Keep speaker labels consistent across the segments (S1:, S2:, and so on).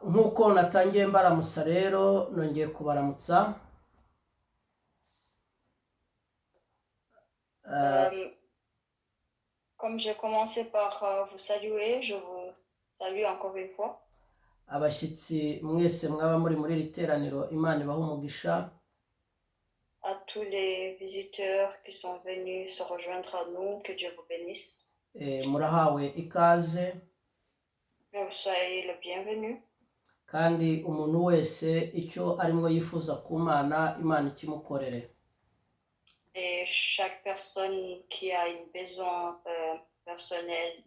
S1: nk'uko natangiye mbaramutsa rero nongeye kubaramutsa.
S2: Comme j'ai commencé par vous saluer, je vous salue encore une fois.
S1: Abashyitsi mwese mwaba muri iri teraniro, Imana ibahe umugisha.
S2: À tous les visiteurs qui sont venus se rejoindre à nous, que Dieu vous bénisse.
S1: Murahawe ikaze.
S2: Vous soyez le bienvenu.
S1: Kandi umuntu wese icyo arimo yifuza ku Mana, Imana ikimukorere.
S2: Et chaque personne qui a une besoin personnelle,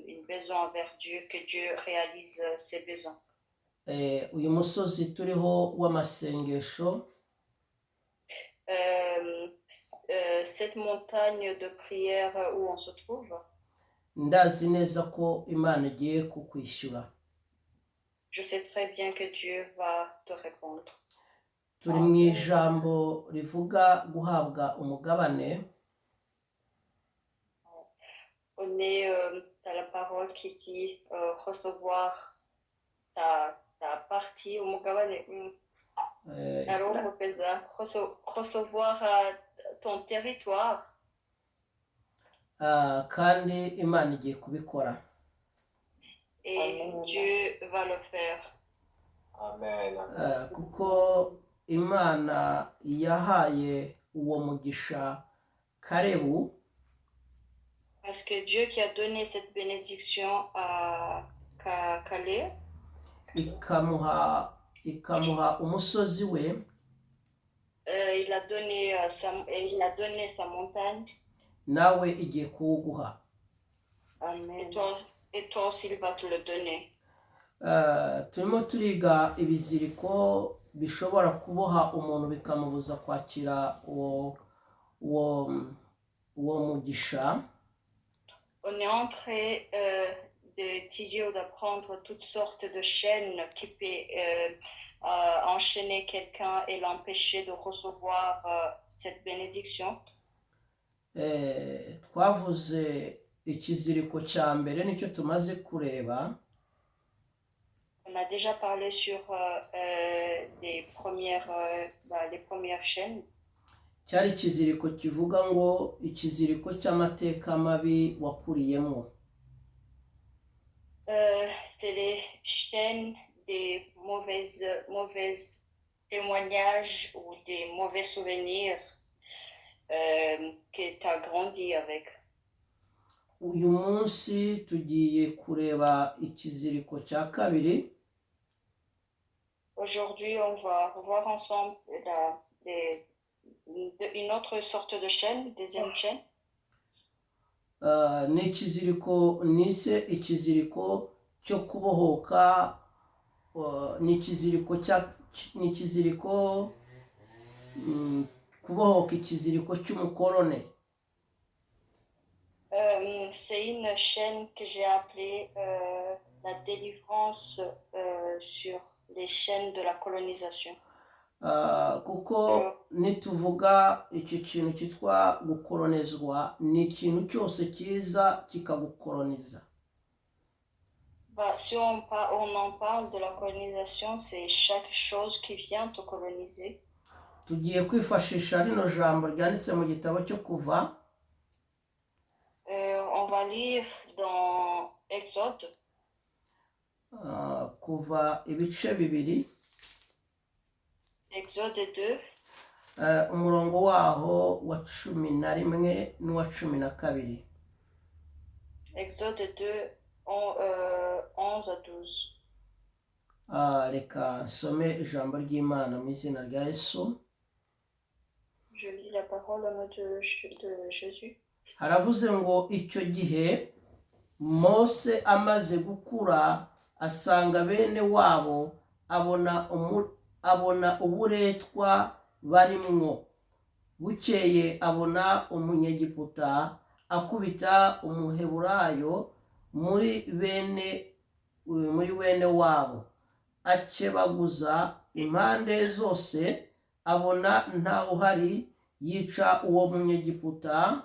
S2: une besoin envers Dieu, que Dieu réalise ses besoins.
S1: Uyu musozi turiho w'amasengesho,
S2: cette montagne de prière où on se trouve,
S1: ndazi neza ko Imana igiye kukwishyura.
S2: je sais très bien que Dieu va te répondre.
S1: Turi mu ijambo rivuga guhabwa umugabane.
S2: On est dans la parole qui dit recevoir ta partie, alors on peut recevoir ton territoire.
S1: Kandi Imana igiye kubikora.
S2: Et Amen. Dieu va le faire.
S3: Amen.
S1: Kuko Imana yahaye uwo mugisha Kalebu.
S2: Parce que Dieu qui a donné cette bénédiction à Caleb,
S1: ikamuha umusozi we.
S2: il a donné sa montagne.
S1: Nawe igiye kuwuguha.
S2: Amen. Et toi aussi il va te le donner.
S1: Turimo turiga ibiziriko bishobora kuboha umuntu bikamubuza kwakira uwo mugisha.
S2: On est en train d'étudier ou d'apprendre toutes sortes de chaînes qui peuvent enchaîner quelqu'un et l'empêcher de recevoir cette bénédiction.
S1: Twavuze ikiziriko cya mbere nicyo tumaze kureba.
S2: On a déjà parlé sur les premières chaînes.
S1: Cyari ikiziriko kivuga ngo ikiziriko cy'amateka mabi wakuriyemo.
S2: C'est les chaînes des mauvais témoignages ou des mauvais souvenirs que tu as grandi avec.
S1: Uyu munsi tugiye kureba ikiziriko cya kabiri.
S2: Aujourd'hui, on va revoir ensemble une autre sorte de chaîne, deuxième chaîne.
S1: Ni ikiziriko nise ikiziriko cyo kubohoka. Ni ikiziriko kubohoka ikiziriko cy'umukorone.
S2: C'est une chaîne que j'ai appelée la délivrance sur les chaînes de la colonisation.
S1: Kuko nituvuga icyo kintu cyitwa gukolonizwa, ni ikintu cyose kiza kikagukoloniza.
S2: Si on en parle de la colonisation, c'est chaque chose qui vient te coloniser.
S1: Tugiye kwifashisha rino jambo ryanditse mu gitabo cyo Kuva.
S2: On va lire dans Exode.
S1: Kuva ibice bibiri.
S2: Exode 2.
S1: Umurongo waho wa 11 n'uwa 12.
S2: Exode 2, 11 à 12.
S1: Reka nsome ijambo ry'Imana mu izina rya Yesu.
S2: Je lis la parole au nom de Jésus.
S1: Haravuze ngo icyo gihe Mose amaze gukura asanga bene wabo abona uburetwa barimwo. Bukeye abona umunyegiputa akubita umuheburayo muri bene wabo, akebaguza impande zose, abona ntawe uhari, yica uwo munyegiputa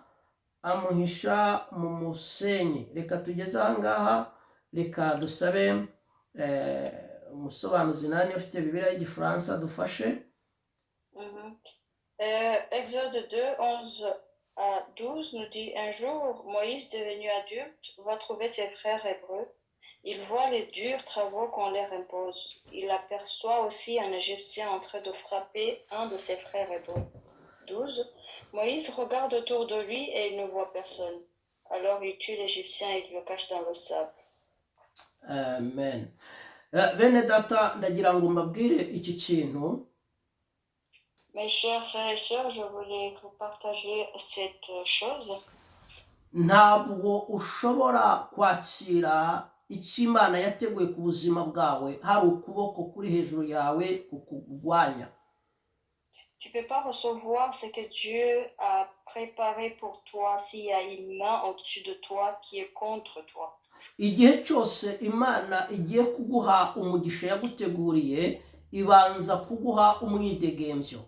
S1: amuhisha mu musenyi. Reka tugeze aha ngaha, reka dusabe umusobanuzi nani ufite bibiliya y'igifaransa dufashe.
S2: Mhm. Exode 2, 11 à 12 nous dit, un jour, Moïse, devenu adulte, va trouver ses frères hébreux. Il voit les durs travaux qu'on leur impose. Il aperçoit aussi un Égyptien en train de frapper un de ses frères hébreux. 12. Moïse regarde autour de lui et il ne voit personne. Alors il tue l'Égyptien et il le cache dans le sable.
S1: Amen. Bene data ndagira ngo mbabwire iki kintu.
S2: Mes chers frères et sœurs, je voulais vous partager cette chose.
S1: Ntabwo ushobora kwakira icyo Imana yateguye ku buzima bwawe hari ukuboko kuri hejuru yawe kukugwanya.
S2: Tu ne peux pas recevoir ce que Dieu a préparé pour toi s'il y a une main au-dessus de toi qui est contre toi.
S1: Igihe cyose Imana igiye kuguha umugisha yaguteguriye ibanza kuguha umwidegemvyo.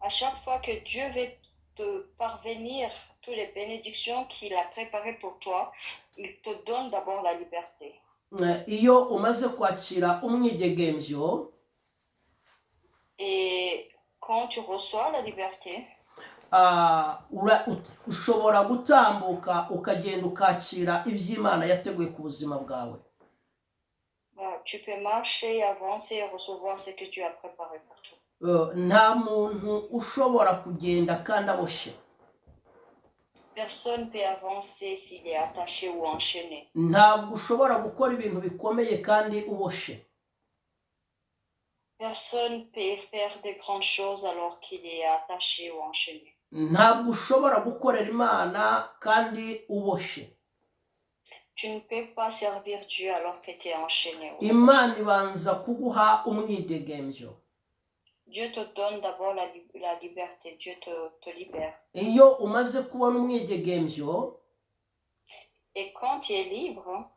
S2: À chaque fois que Dieu veut te parvenir toutes les bénédictions qu'il a préparées pour toi, il te donne d'abord la liberté.
S1: Iyo umaze kwakira umwidegemvyo,
S2: et quand tu reçois la liberté,
S1: ushobora gutambuka ukagenda ukakira iby'Imana yateguye ku buzima bwawe.
S2: Tu peux marcher, avancer et recevoir ce que Dieu a préparé pour toi.
S1: Nta muntu ushobora kugenda kandi aboshye.
S2: Personne peut avancer s'il est attaché ou enchaîné.
S1: Ntabwo ushobora gukora ibintu bikomeye kandi uboshye.
S2: Personne peut faire de grandes choses alors qu'il est attaché ou enchaîné.
S1: Ntabwo ushobora gukorera Imana kandi uboshye.
S2: Tu ne peux pas servir Dieu alors que tu es enchaîné.
S1: Imana ibanza kuguha umwidegemvyo.
S2: Dieu te donne d'abord la liberté. Dieu te libère.
S1: Iyo umaze kubona umwidegemvyo,
S2: et quand tu es libre,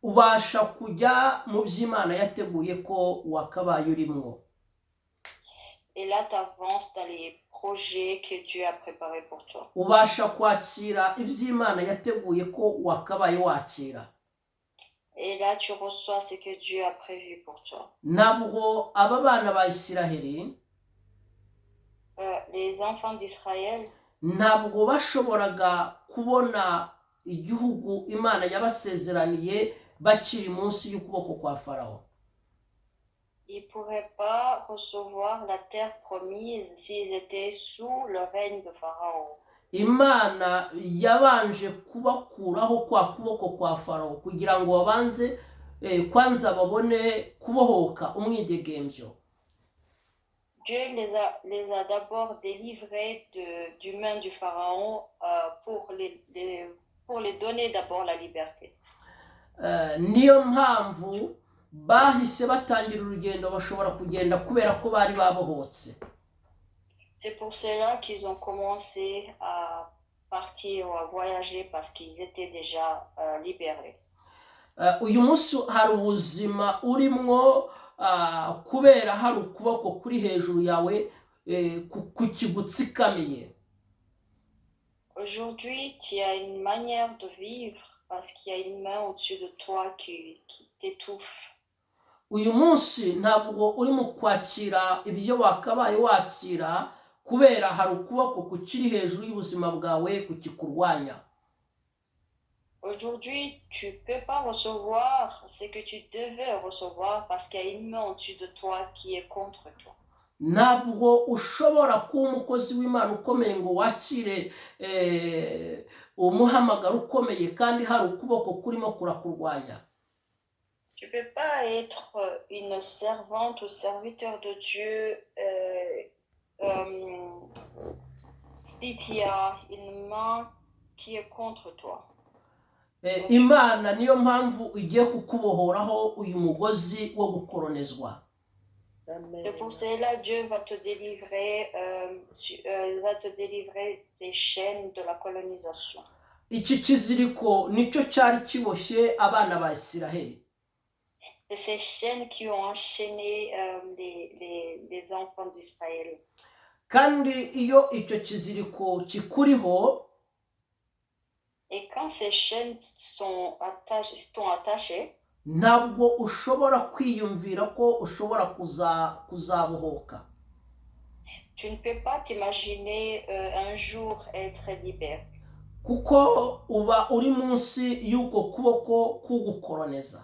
S1: ubasha kujya mu by'Imana yateguye ko wakabaye urimo.
S2: Et là, tu avances dans les projets que Dieu a préparés pour toi.
S1: Ubasha kwakira iby'Imana yateguye ko wakabaye wakira.
S2: Et là, tu reçois ce que Dieu a prévu pour toi.
S1: Ntabwo aba bana ba Isiraheli,
S2: les enfants d'Israël,
S1: ntabwo bashoboraga kubona igihugu Imana yabasezeraniye bakiri munsi y'ukuboko kwa Farawo.
S2: Ils ne pourraient pas recevoir la terre promise s'ils étaient sous le règne de Pharaon.
S1: Imana yabanje kubakuraho kwa kuboko kwa Farawo kugira ngo babanze kwanza babone kubohoka umwidegemvyo.
S2: Dieu les a d'abord délivrés du main du Pharaon pour les donner d'abord la liberté.
S1: Niyo mpamvu bahise batangira urugendo bashobora kugenda kubera ko bari babohotse.
S2: C'est pour cela qu'ils ont commencé à partir ou à voyager parce qu'ils étaient déjà libérés.
S1: Uyu munsi hari ubuzima urimwo kubera hari ukuboko kuri hejuru yawe kukigutsikamiye.
S2: Aujourd'hui, tu as une manière de vivre parce qu'il y a une main au-dessus de toi qui t'étouffe.
S1: Uyu munsi ntabwo uri mu kwakira ibyo wakabaye wakira kubera hari ukuboko kukiri hejuru y'ubuzima bwawe kukikurwanya.
S2: Aujourd'hui, tu peux pas recevoir ce que tu devais recevoir parce qu'il y a une main au-dessus de toi qui est contre toi.
S1: Ntabwo ushobora kuba umukozi w'Imana ukomeye ngo wakire umuhamagaro ukomeye kandi hari ukuboko kurimo kurakurwanya.
S2: Tu peux pas être une servante ou serviteur de Dieu si tu as une main qui est contre toi.
S1: Imana niyo mpamvu igiye kukubohoraho uyu mugozi wo gukoronezwa.
S2: Et pour cela, Dieu va te délivrer ces chaînes de la colonisation.
S1: Iki kiziriko nicyo cyari kiboshye abana ba Isiraheli.
S2: C'est ces chaînes qui ont enchaîné les enfants d'Israël.
S1: Kandi iyo icyo kiziriko kikuriho,
S2: et quand ces chaînes sont attachées,
S1: ntabwo ushobora kwiyumvira ko ushobora kuzabohoka.
S2: Tu ne peux pas t'imaginer un jour être libéré.
S1: Kuko uba uri munsi y'uko kuboko kugukoroneza.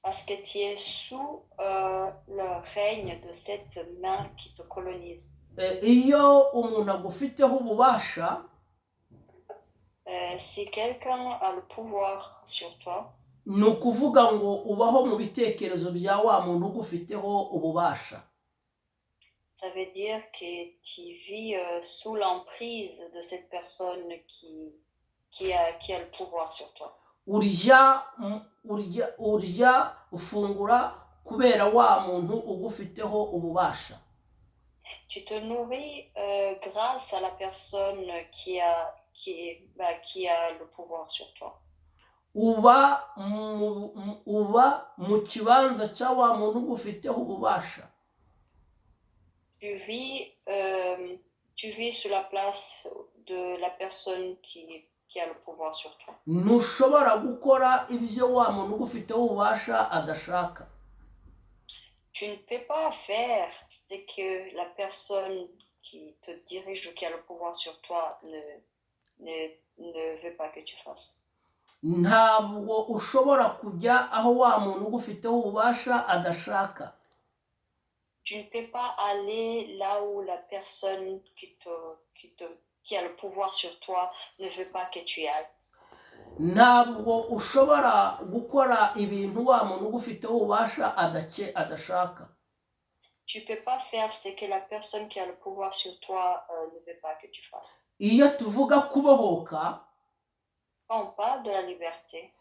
S2: Parce que tu es sous le règne de cette main qui te colonise.
S1: Iyo umuntu agufiteho ububasha,
S2: si quelqu'un a le pouvoir sur toi,
S1: ni ukuvuga ngo ubaho mu bitekerezo bya wa muntu ugufiteho ububasha.
S2: ça veut dire que tu vis sous l'emprise de cette personne qui a le pouvoir sur toi.
S1: urya ufungura kubera wa muntu ugufiteho ububasha.
S2: Tu te nourris grâce à la personne qui a le pouvoir sur toi.
S1: Uba mu kibanza cya wa muntu ugufiteho ububasha.
S2: Tu vis sur la place de la personne qui a le pouvoir sur toi.
S1: Ntushobora gukora ibyo wa muntu ugufiteho ububasha adashaka.
S2: Tu ne peux pas faire ce que la personne qui te dirige ou qui a le pouvoir sur toi ne veut pas que tu fasses.
S1: Ntabwo ushobora kujya aho wa muntu ugufiteho ububasha adashaka.
S2: Tu ne peux pas aller là où la personne qui a le pouvoir sur toi ne veut pas que tu ailles.
S1: Ntabwo ushobora gukora ibintu wa muntu ugufiteho ububasha adashaka.
S2: Tu peux pas faire ce que la personne qui a le pouvoir sur toi ne veut pas que tu fasses.
S1: Iyo tuvuga kubohoka,
S2: quand on parle de la liberté,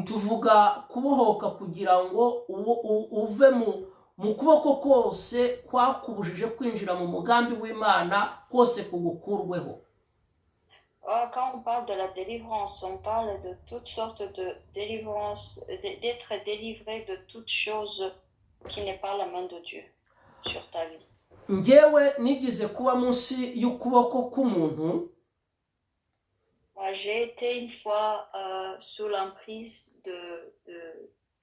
S1: tuvuga kubohoka kugira ngo uve mu kuboko kose kwakubujije kwinjira mu mugambi w'Imana kose kugukurweho.
S2: Quand on parle de la délivrance, on parle de toutes sortes de délivrance, d'être délivré de toutes choses qui n'est pas la main de Dieu sur ta vie.
S1: Njyewe nigeze kuba munsi y'ukuboko k'umuntu.
S2: Moi, j'ai été une fois sous l'emprise de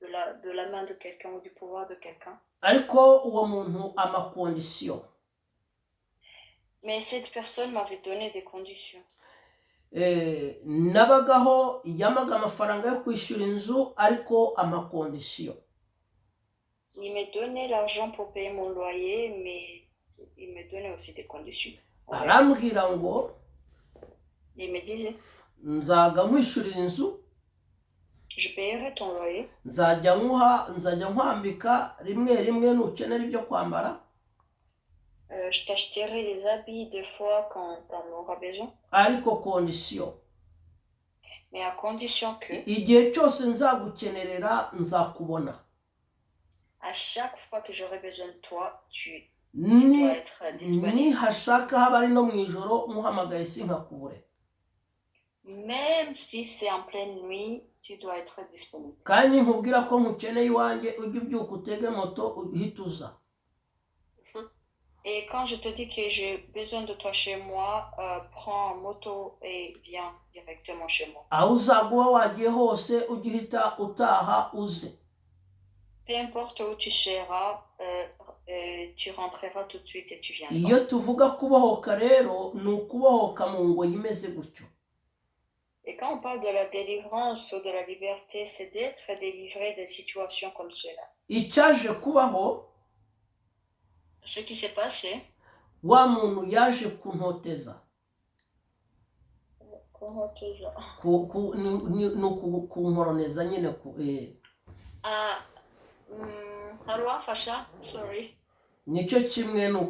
S2: la main de quelqu'un ou du pouvoir de quelqu'un.
S1: Ariko uwo muntu amakondisiyo.
S2: Mais cette personne m'avait donné des conditions.
S1: Nabagaho yamaga amafaranga yo kwishyura inzu ariko amakondisiyo.
S2: Il me donnait l'argent pour payer mon loyer, mais il me donnait aussi des conditions.
S1: Arambwira ngo,
S2: il me disait,
S1: nzaga nkwishyurira inzu,
S2: je paierai ton loyer,
S1: nzajya nkwambika rimwe nukenera ibyo kwambara,
S2: je t'achèterai les habits des fois quand tu en auras besoin.
S1: Ariko condition.
S2: Mais à condition que
S1: igihe cyose nzagukenerera nzakubona.
S2: À chaque fois que j'aurai besoin de toi, tu dois être disponible.
S1: Ni hashaka haba ari no mwijoro muhamagaye sinkakubure.
S2: Même si c'est en pleine nuit, tu dois être disponible.
S1: Kandi nkubwira ko nkukeneye iwanjye ujye ubyuka utege moto uhita uza.
S2: Et quand je te dis que j'ai besoin de toi chez moi, prends moto et viens directement chez moi.
S1: Aho uzaguha wagiye hose ugihita utaha uze.
S2: Peu importe où tu seras, tu rentreras tout de suite et tu viendras.
S1: Iyo tuvuga kubohoka rero ni ukubohoka mu ngoyi imeze gutyo.
S2: Et quand on parle de la délivrance ou de la liberté, c'est d'être délivré des situations comme cela.
S1: Icyaje kubaho,
S2: ce qui s'est passé,
S1: wa muntu yaje kuntoteza. Kunkoroneza nyine
S2: Haruwa fasha, sorry.
S1: Nicyo kimwe nuko